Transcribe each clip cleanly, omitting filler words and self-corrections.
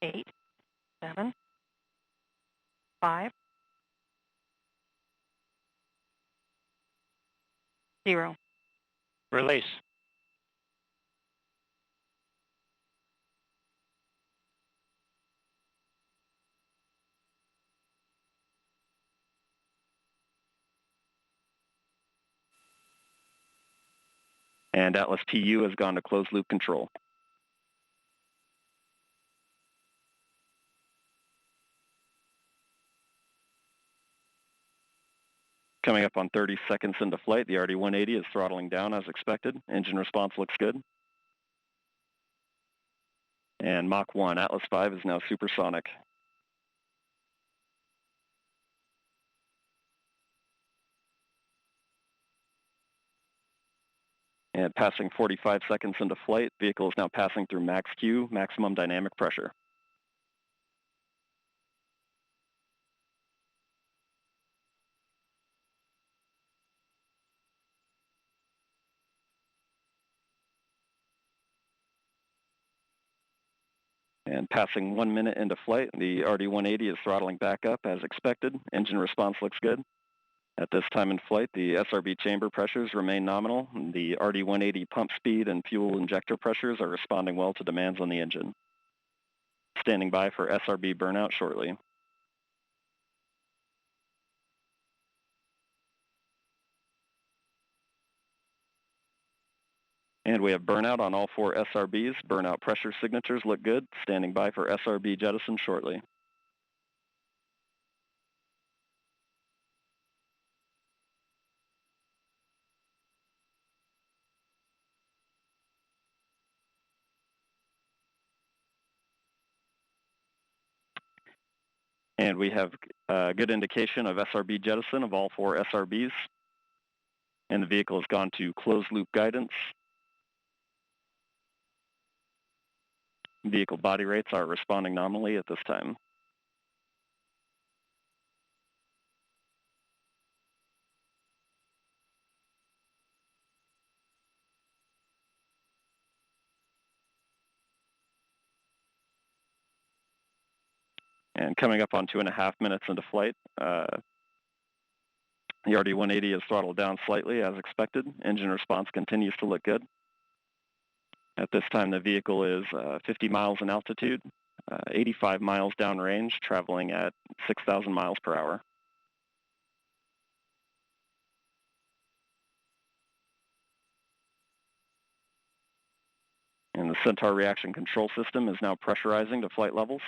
8, 7, 5, 0. Release. And Atlas TU has gone to closed loop control. Coming up on 30 seconds into flight, the RD-180 is throttling down as expected. Engine response looks good. And Mach 1, Atlas 5 is now supersonic. And passing 45 seconds into flight, vehicle is now passing through max Q, maximum dynamic pressure. And passing 1 minute into flight, the RD-180 is throttling back up as expected. Engine response looks good. At this time in flight, the SRB chamber pressures remain nominal. The RD-180 pump speed and fuel injector pressures are responding well to demands on the engine. Standing by for SRB burnout shortly. And we have burnout on all 4 SRBs. Burnout pressure signatures look good. Standing by for SRB jettison shortly. And we have a good indication of SRB jettison of all 4 SRBs. And the vehicle has gone to closed loop guidance. Vehicle body rates are responding nominally at this time. And coming up on 2.5 minutes into flight, the RD-180 is throttled down slightly as expected. Engine response continues to look good. At this time, the vehicle is 50 miles in altitude, 85 miles downrange, traveling at 6,000 miles per hour. And the Centaur reaction control system is now pressurizing to flight levels.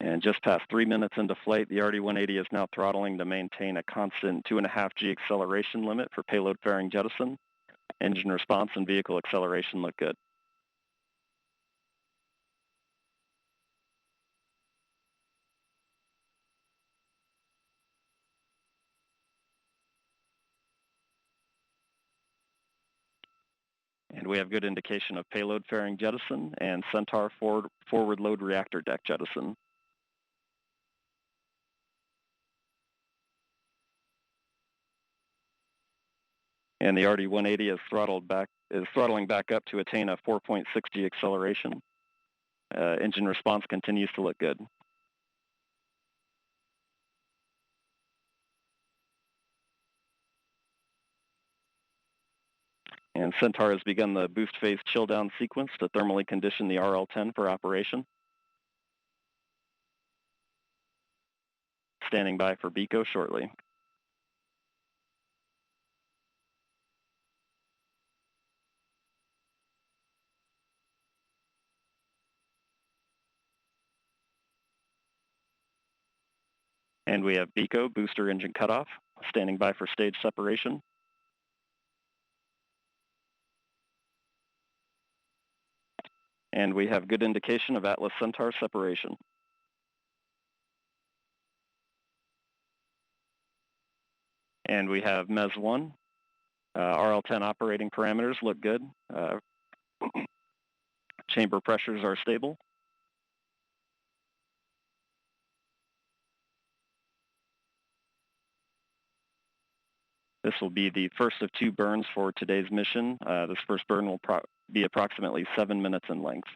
And just past 3 minutes into flight, the RD-180 is now throttling to maintain a constant 2.5 G acceleration limit for payload fairing jettison. Engine response and vehicle acceleration look good. And we have good indication of payload fairing jettison and Centaur forward load reactor deck jettison. And the RD-180 is throttling back up to attain a 4.6 G acceleration. Engine response continues to look good. And Centaur has begun the boost phase chill down sequence to thermally condition the RL-10 for operation. Standing by for BECO shortly. And we have BECO, booster engine cutoff, standing by for stage separation. And we have good indication of Atlas Centaur separation. And we have MES-1. RL-10 operating parameters look good. Chamber pressures are stable. This will be the first of 2 burns for today's mission. This first burn will be approximately 7 minutes in length.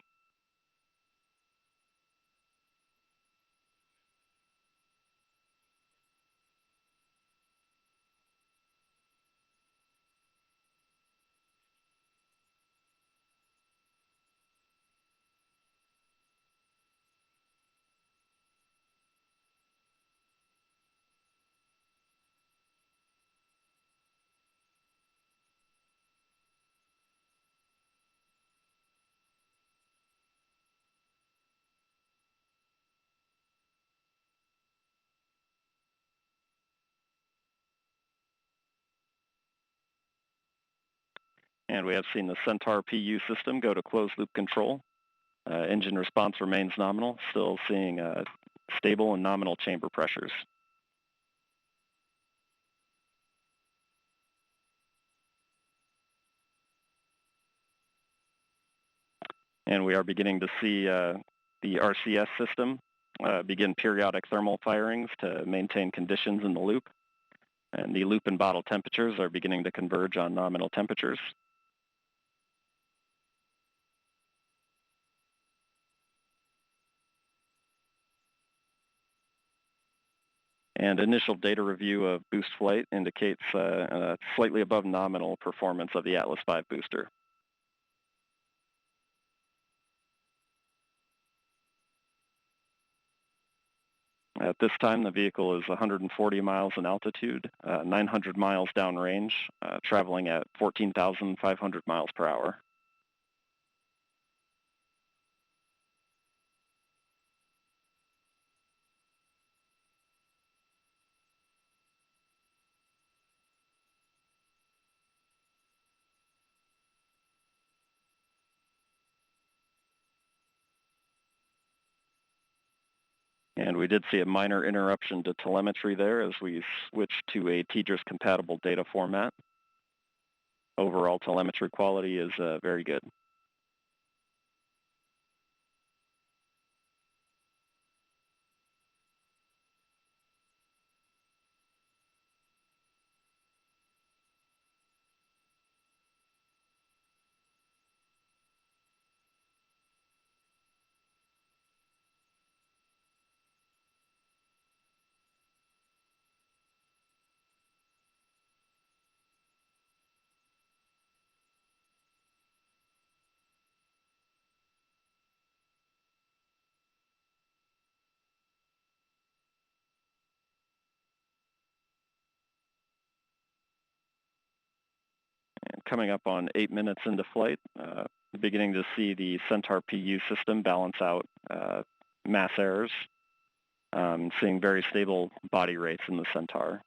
And we have seen the Centaur PU system go to closed-loop control. Engine response remains nominal, still seeing stable and nominal chamber pressures. And we are beginning to see the RCS system begin periodic thermal firings to maintain conditions in the loop. And the loop and bottle temperatures are beginning to converge on nominal temperatures. And initial data review of boost flight indicates slightly above nominal performance of the Atlas V booster. At this time, the vehicle is 140 miles in altitude, 900 miles downrange, traveling at 14,500 miles per hour. And we did see a minor interruption to telemetry there as we switched to a TDRS-compatible data format. Overall telemetry quality is very good. And coming up on 8 minutes into flight, beginning to see the Centaur PU system balance out mass errors, seeing very stable body rates in the Centaur.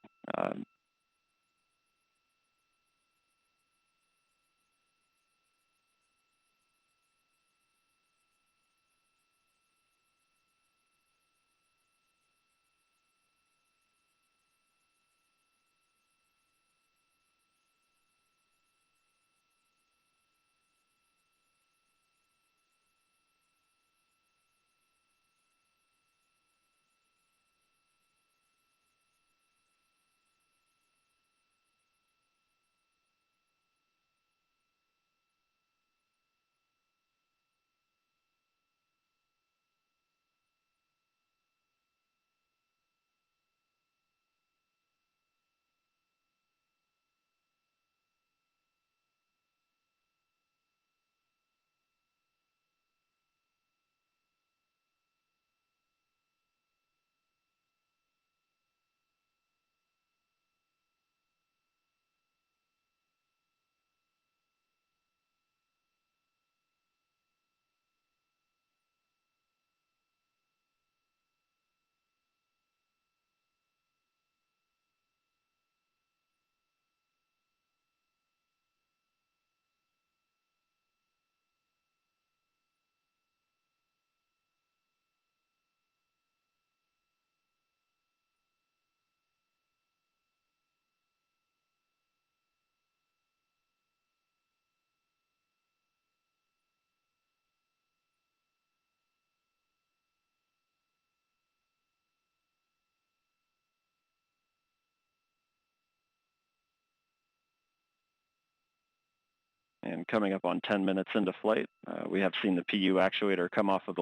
And coming up on 10 minutes into flight, we have seen the PU actuator come off of the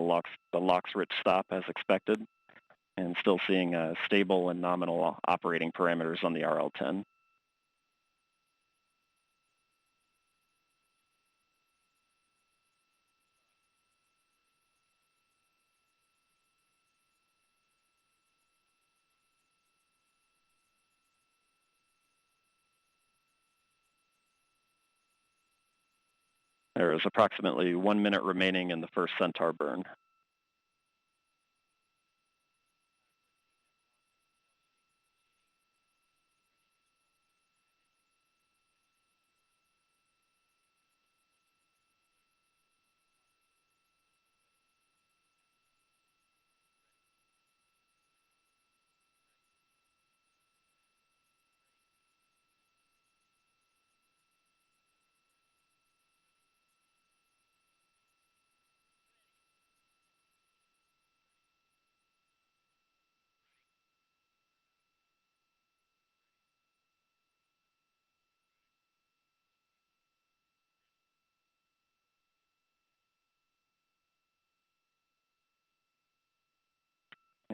LOX-rich stop as expected, and still seeing stable and nominal operating parameters on the RL-10. There is approximately 1 minute remaining in the first Centaur burn.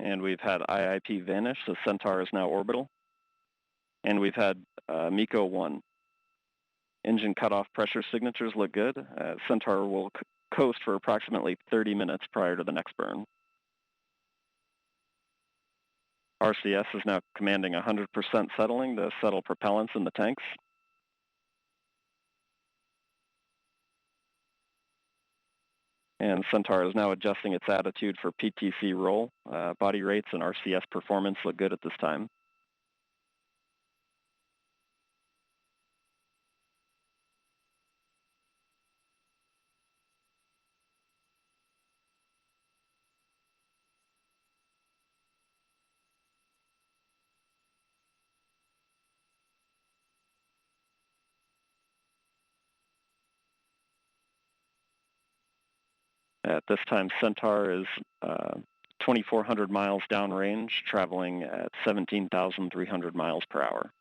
And we've had IIP vanish, so Centaur is now orbital. And we've had MECO 1. Engine cutoff pressure signatures look good. Centaur will coast for approximately 30 minutes prior to the next burn. RCS is now commanding 100% settling to settle propellants in the tanks. And Centaur is now adjusting its attitude for PTC roll. Body rates and RCS performance look good at this time. At this time, Centaur is 2,400 miles downrange, traveling at 17,300 miles per hour.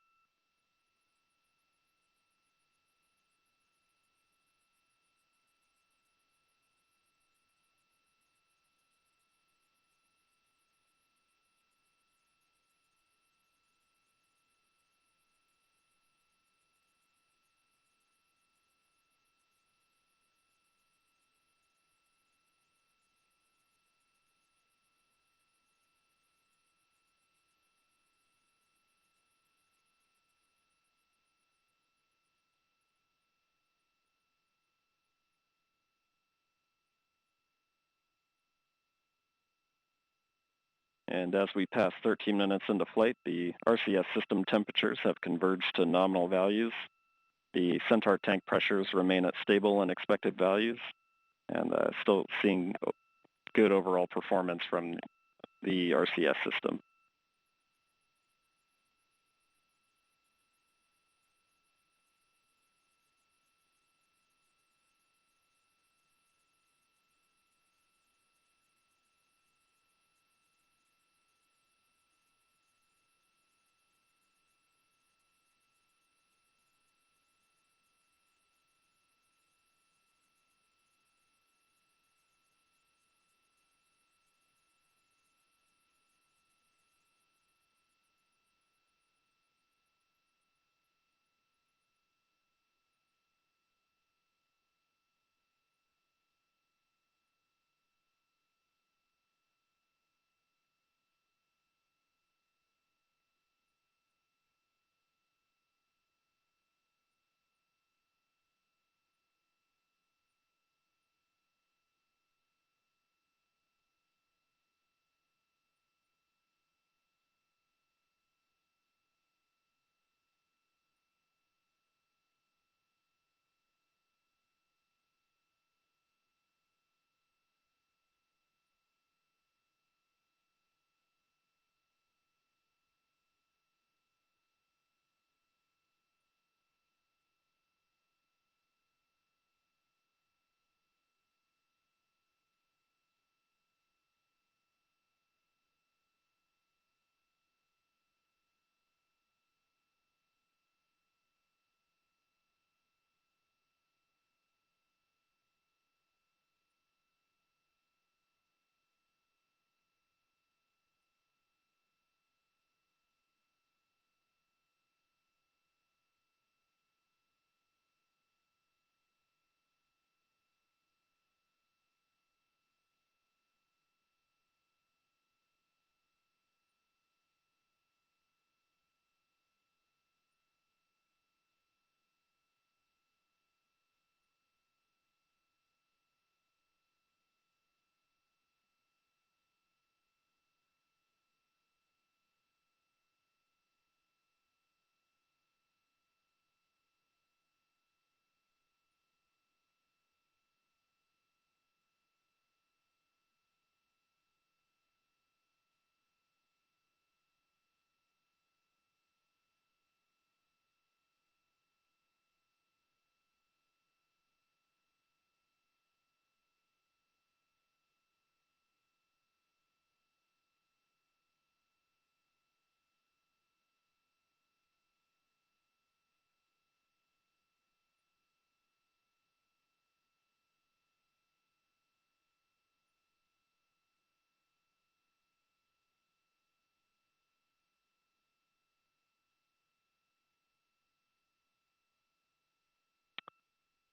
And as we pass 13 minutes into flight, the RCS system temperatures have converged to nominal values. The Centaur tank pressures remain at stable and expected values, and still seeing good overall performance from the RCS system.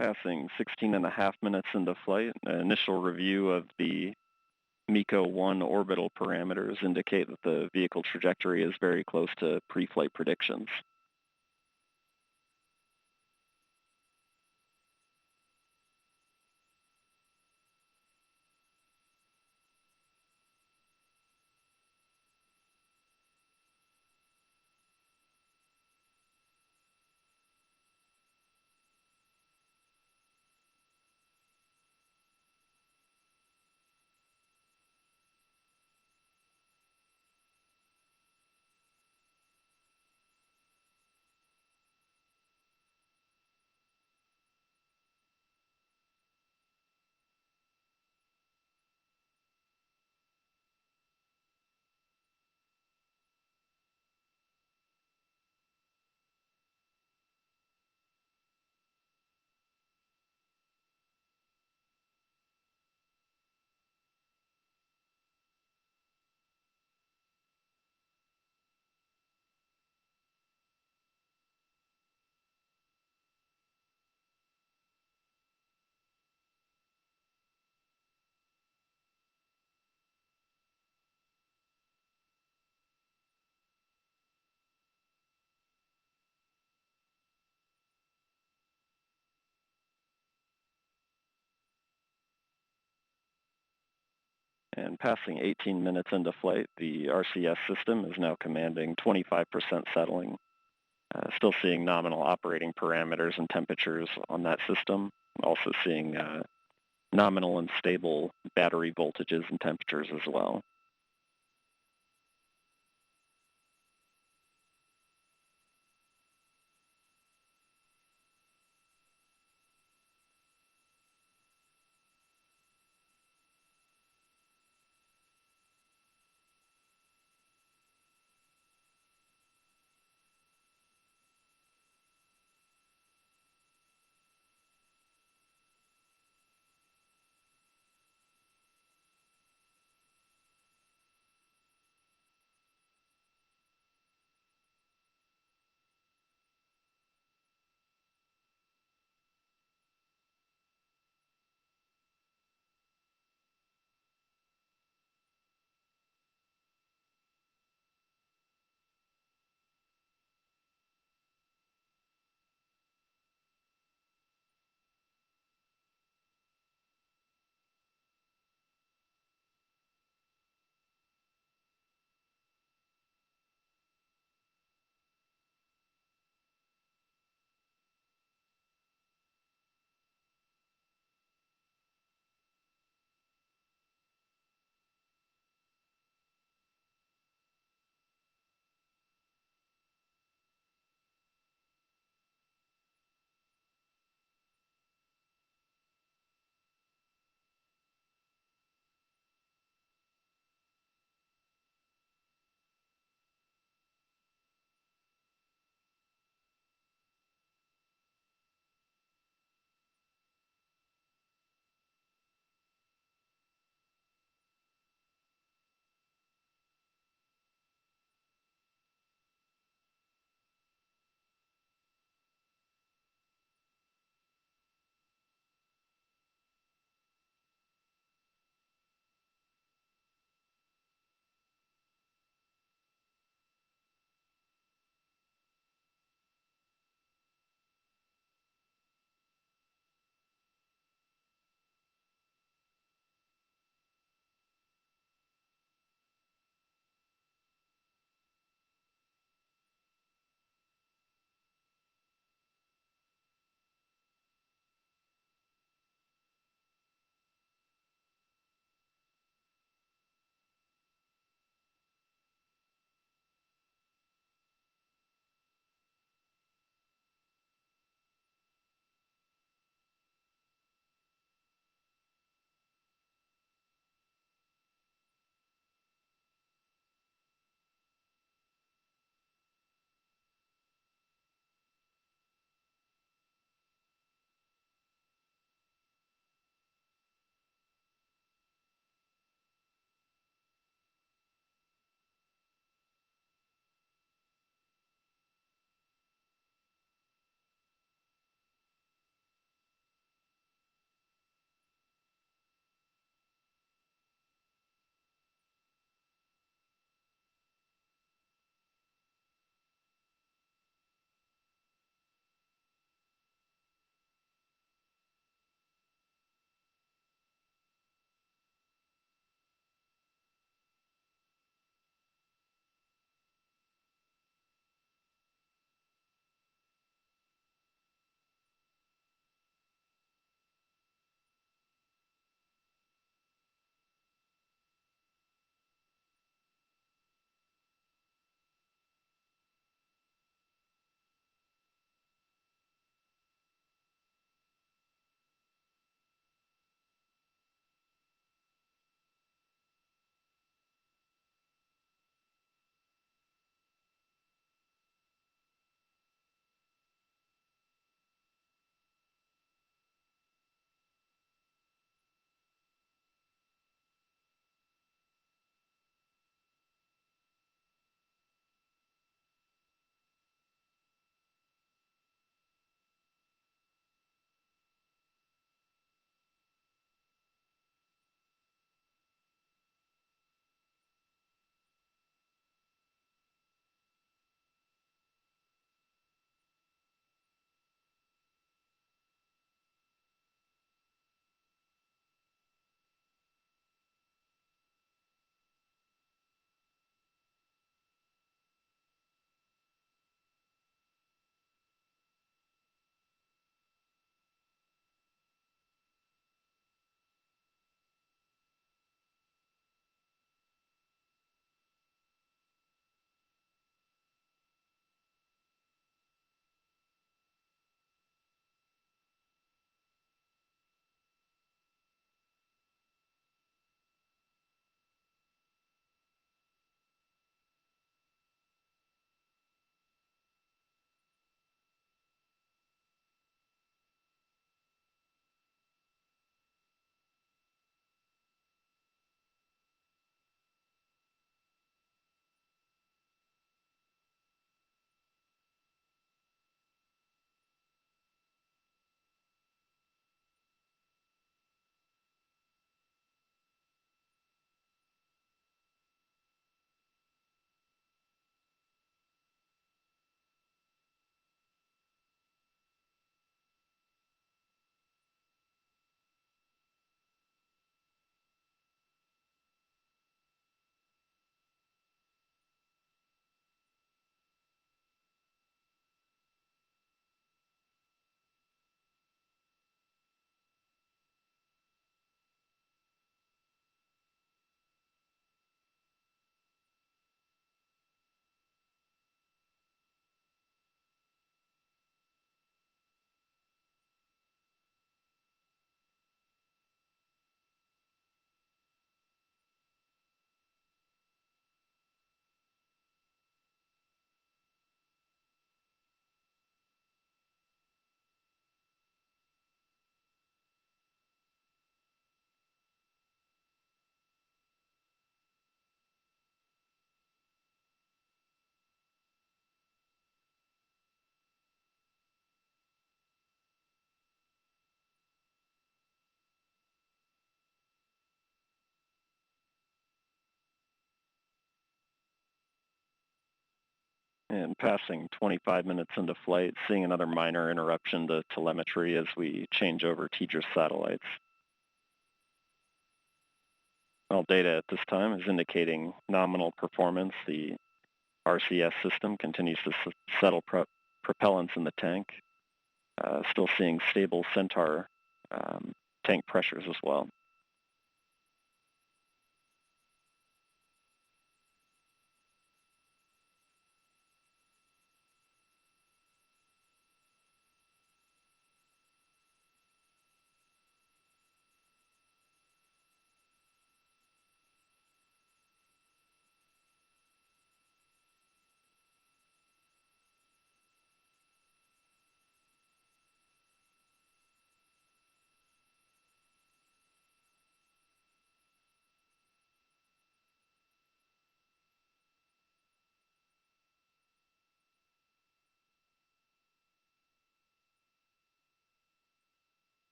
Passing 16 and a half minutes into flight, an initial review of the MECO 1 orbital parameters indicate that the vehicle trajectory is very close to pre-flight predictions. And passing 18 minutes into flight, the RCS system is now commanding 25% settling. Still seeing nominal operating parameters and temperatures on that system. Also seeing nominal and stable battery voltages and temperatures as well. And passing 25 minutes into flight, seeing another minor interruption to telemetry as we change over TDRS satellites. Well, data at this time is indicating nominal performance. The RCS system continues to settle propellants in the tank. Still seeing stable Centaur tank pressures as well.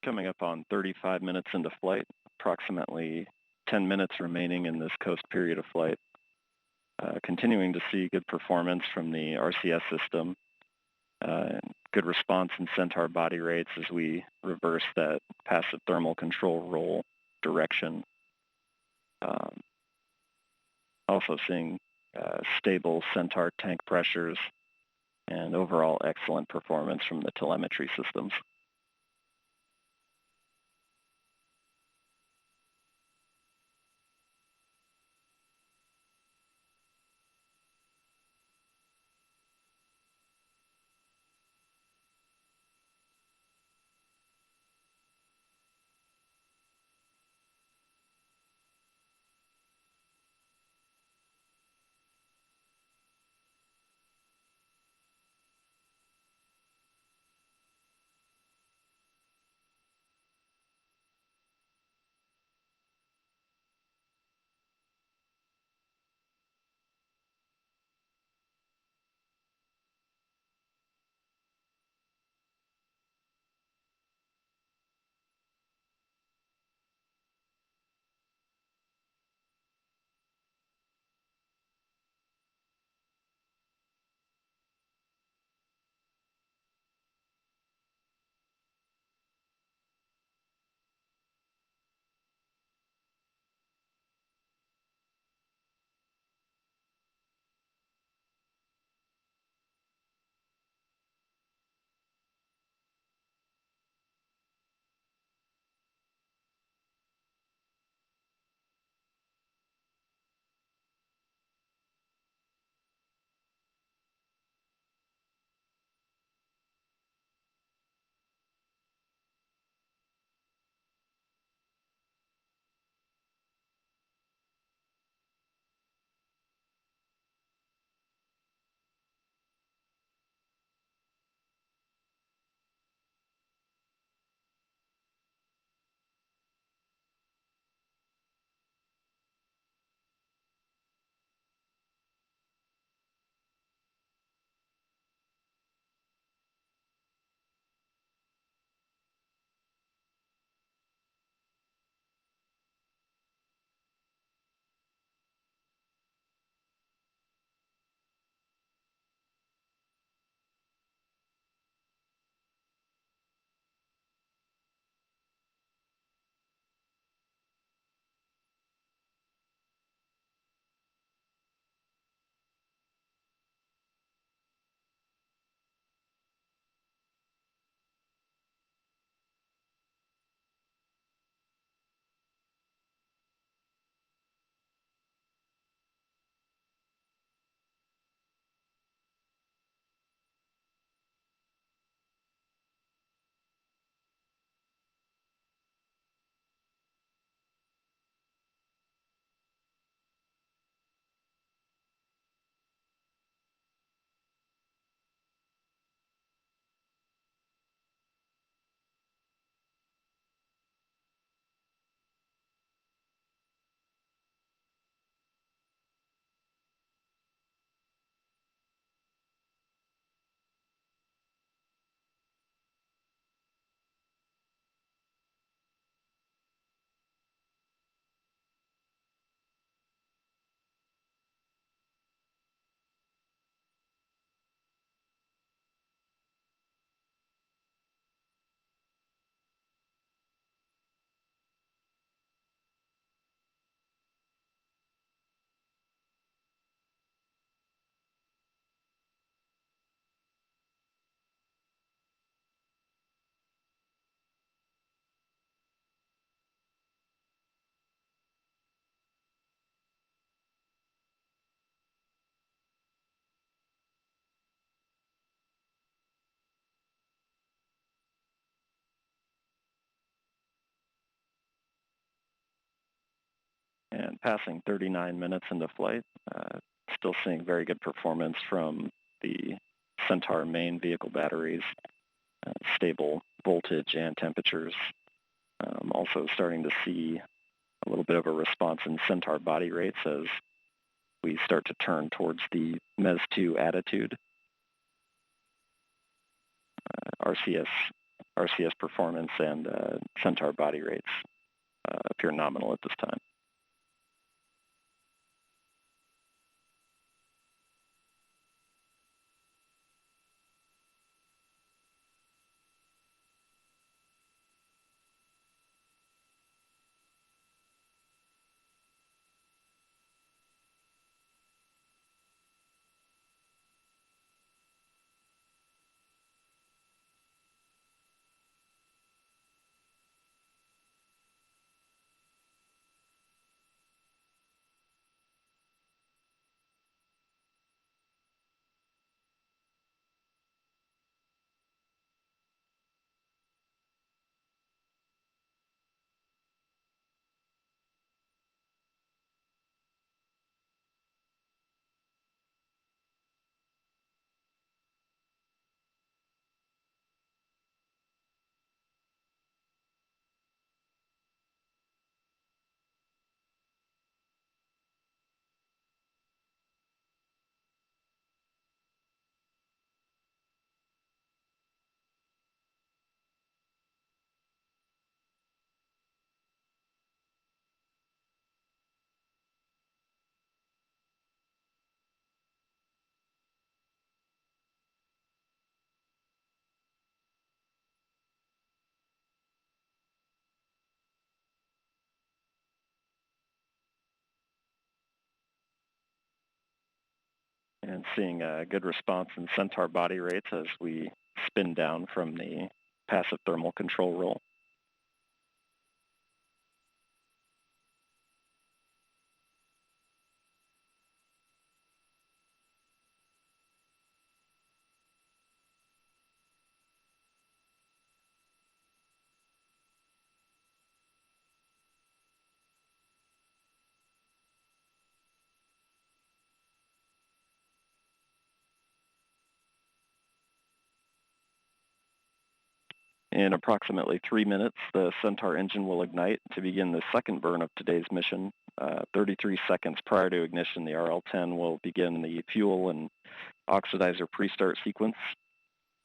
Coming up on 35 minutes into flight, approximately 10 minutes remaining in this coast period of flight. Continuing to see good performance from the RCS system, good response in Centaur body rates as we reverse that passive thermal control roll direction. Also seeing stable Centaur tank pressures and overall excellent performance from the telemetry systems. And passing 39 minutes into flight, still seeing very good performance from the Centaur main vehicle batteries, stable voltage and temperatures. Also starting to see a little bit of a response in Centaur body rates as we start to turn towards the MES-2 attitude. RCS RCS performance and Centaur body rates appear nominal at this time. And seeing a good response in Centaur body rates as we spin down from the passive thermal control roll. In approximately 3 minutes, the Centaur engine will ignite to begin the second burn of today's mission. 33 seconds prior to ignition, the RL-10 will begin the fuel and oxidizer pre-start sequence,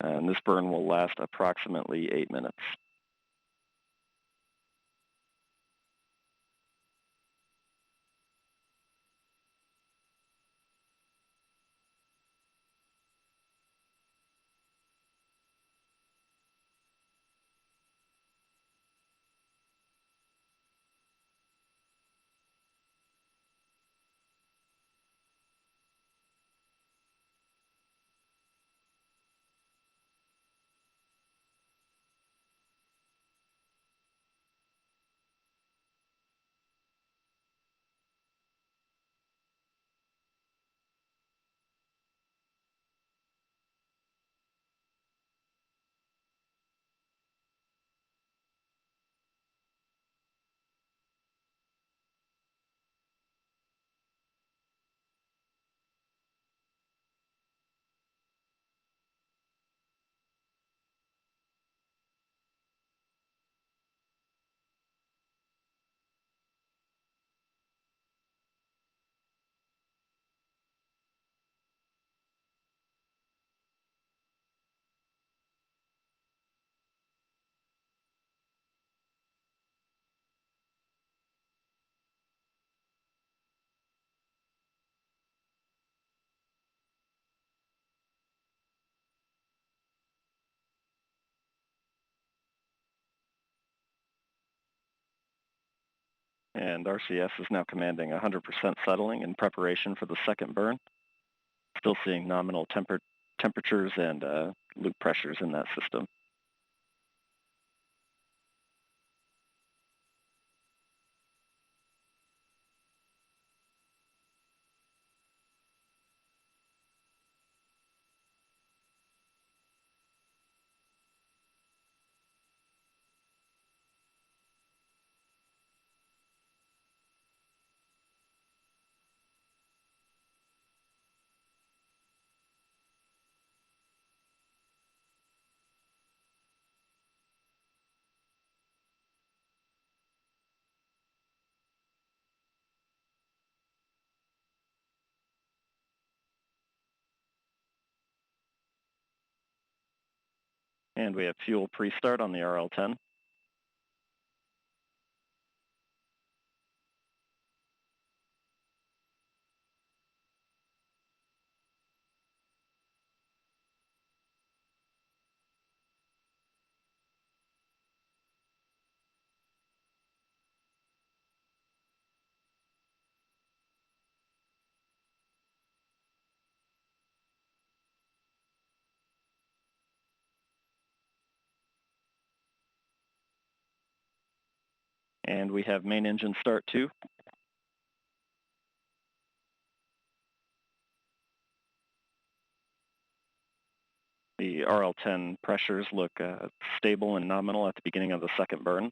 and this burn will last approximately 8 minutes. And RCS is now commanding 100% settling in preparation for the second burn. Still seeing nominal temperatures and loop pressures in that system. And we have fuel pre-start on the RL-10. And we have main engine start 2. The RL-10 pressures look stable and nominal at the beginning of the second burn.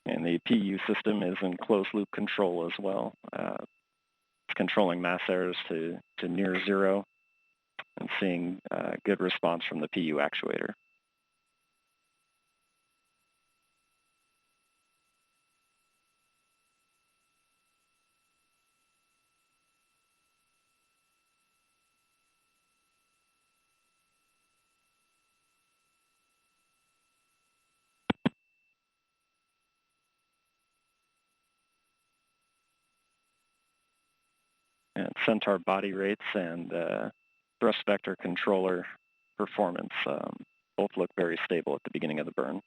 And the PU system is in closed loop control as well. It's controlling mass errors to near zero and seeing good response from the PU actuator. And Centaur body rates and thrust vector controller performance both look very stable at the beginning of the burn.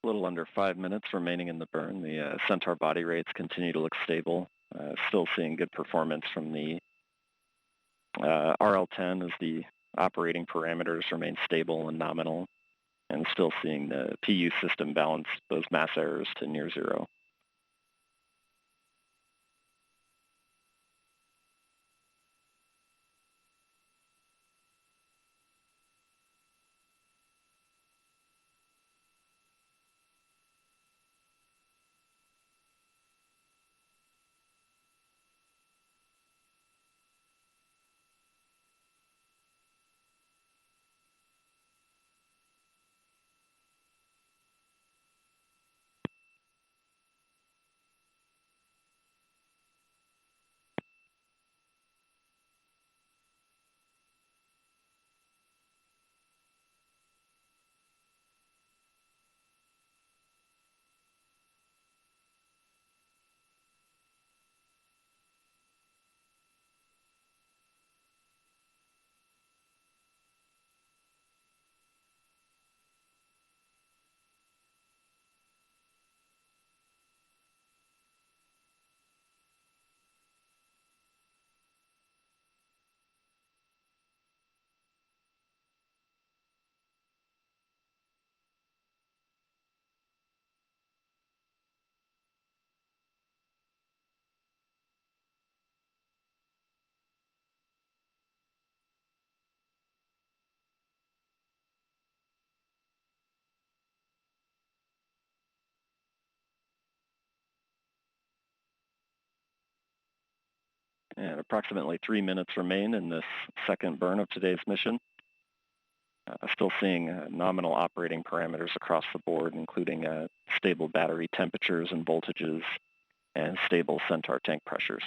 A little under 5 minutes remaining in the burn. The Centaur body rates continue to look stable. Still seeing good performance from the RL-10 as the operating parameters remain stable and nominal, and still seeing the PU system balance those mass errors to near zero. and approximately 3 minutes remain in this second burn of today's mission. Still seeing nominal operating parameters across the board, including stable battery temperatures and voltages and stable Centaur tank pressures.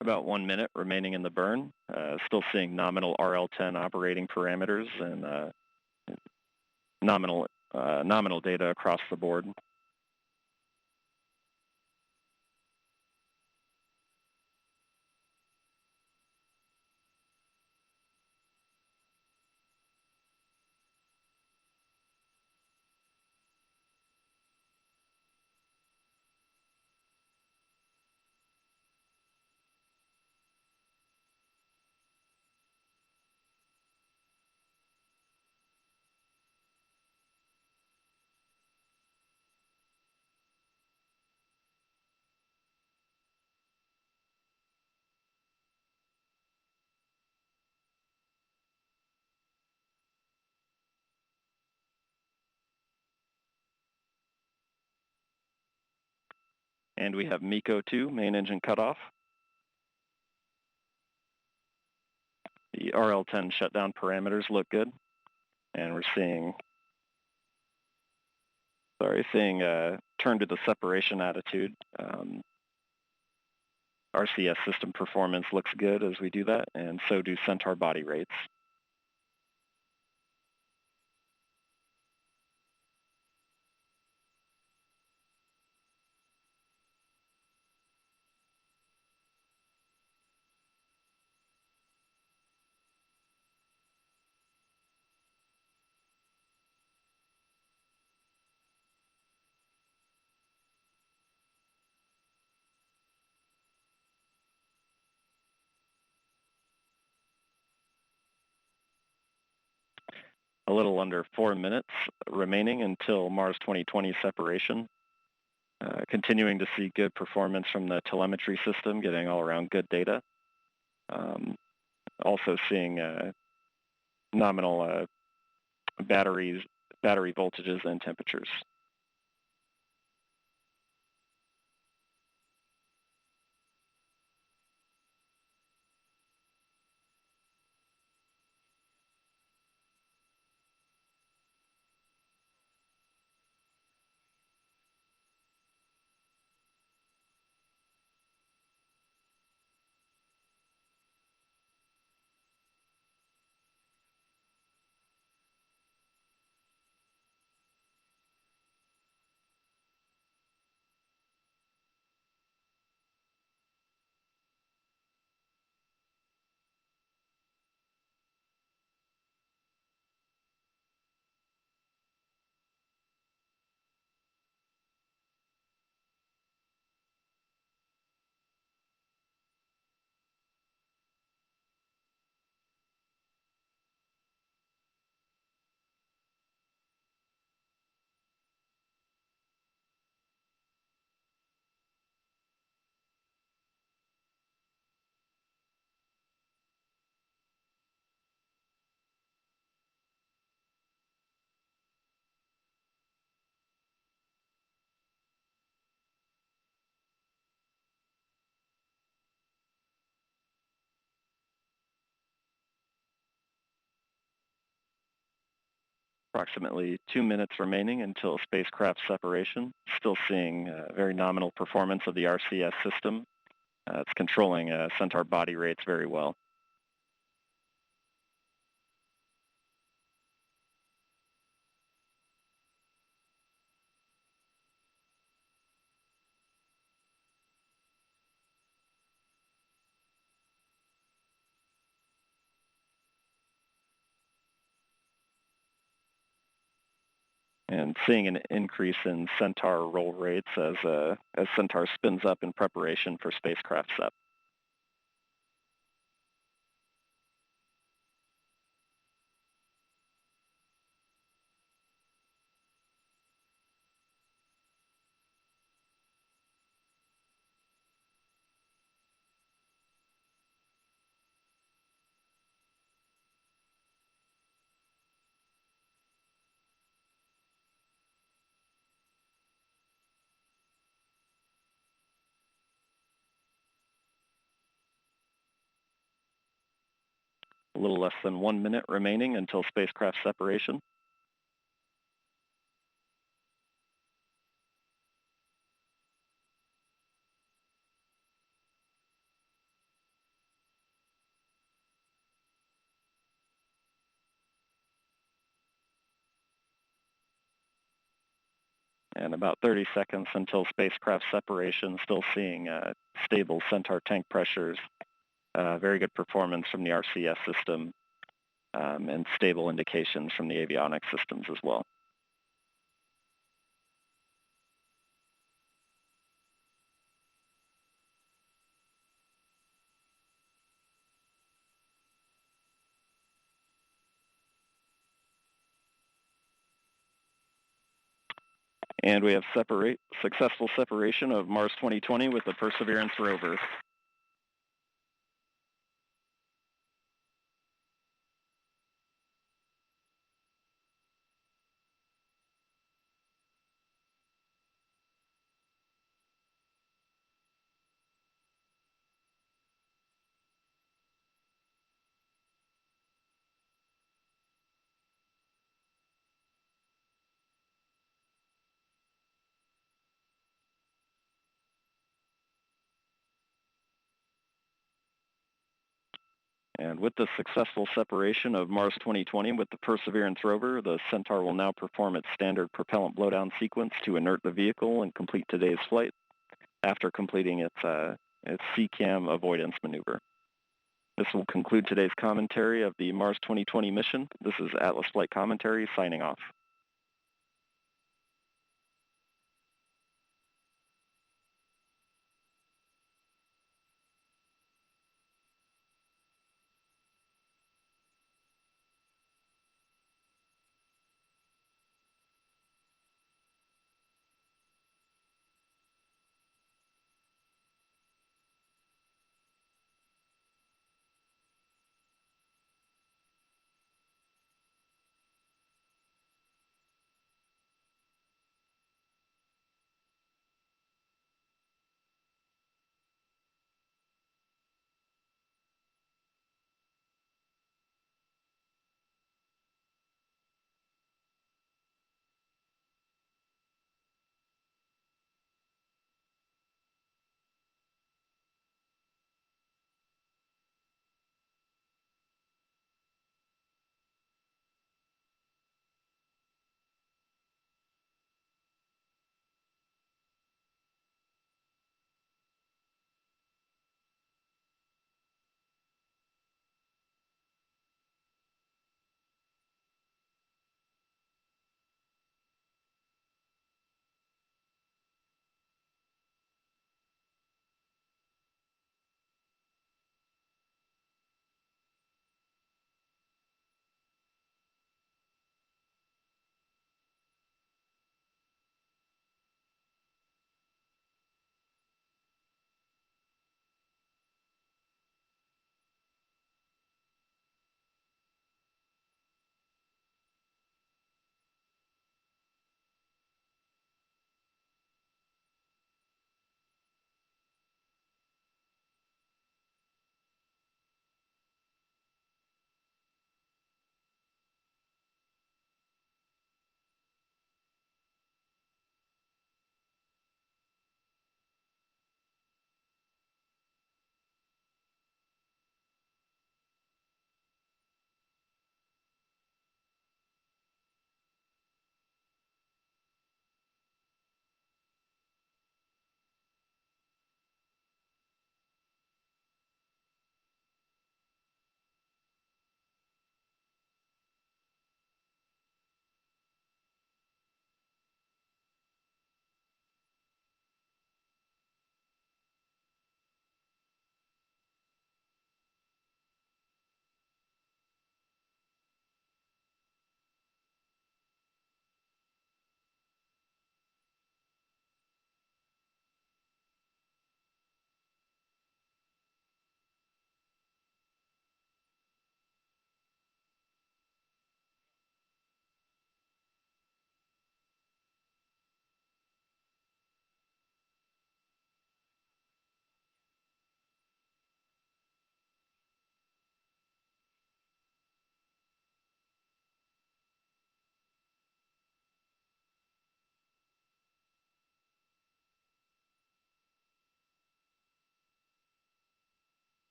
About 1 minute remaining in the burn. Still seeing nominal RL10 operating parameters and nominal data across the board. And we have MECO 2, main engine cutoff. The RL10 shutdown parameters look good. And we're seeing turn to the separation attitude. RCS system performance looks good as we do that, and so do Centaur body rates. A little under 4 minutes remaining until Mars 2020 separation. Continuing to see good performance from the telemetry system, getting all around good data. Also seeing nominal battery voltages and temperatures. Approximately 2 minutes remaining until spacecraft separation. Still seeing very nominal performance of the RCS system. It's controlling Centaur body rates very well. And seeing an increase in Centaur roll rates as Centaur spins up in preparation for spacecraft sep. A little less than 1 minute remaining until spacecraft separation. And about 30 seconds until spacecraft separation, still seeing stable Centaur tank pressures, very good performance from the RCS system, and stable indications from the avionics systems as well. And we have successful separation of Mars 2020 with the Perseverance Rover. And with the successful separation of Mars 2020 with the Perseverance Rover, the Centaur will now perform its standard propellant blowdown sequence to inert the vehicle and complete today's flight after completing its CCAM avoidance maneuver. This will conclude today's commentary of the Mars 2020 mission. This is Atlas Flight Commentary signing off.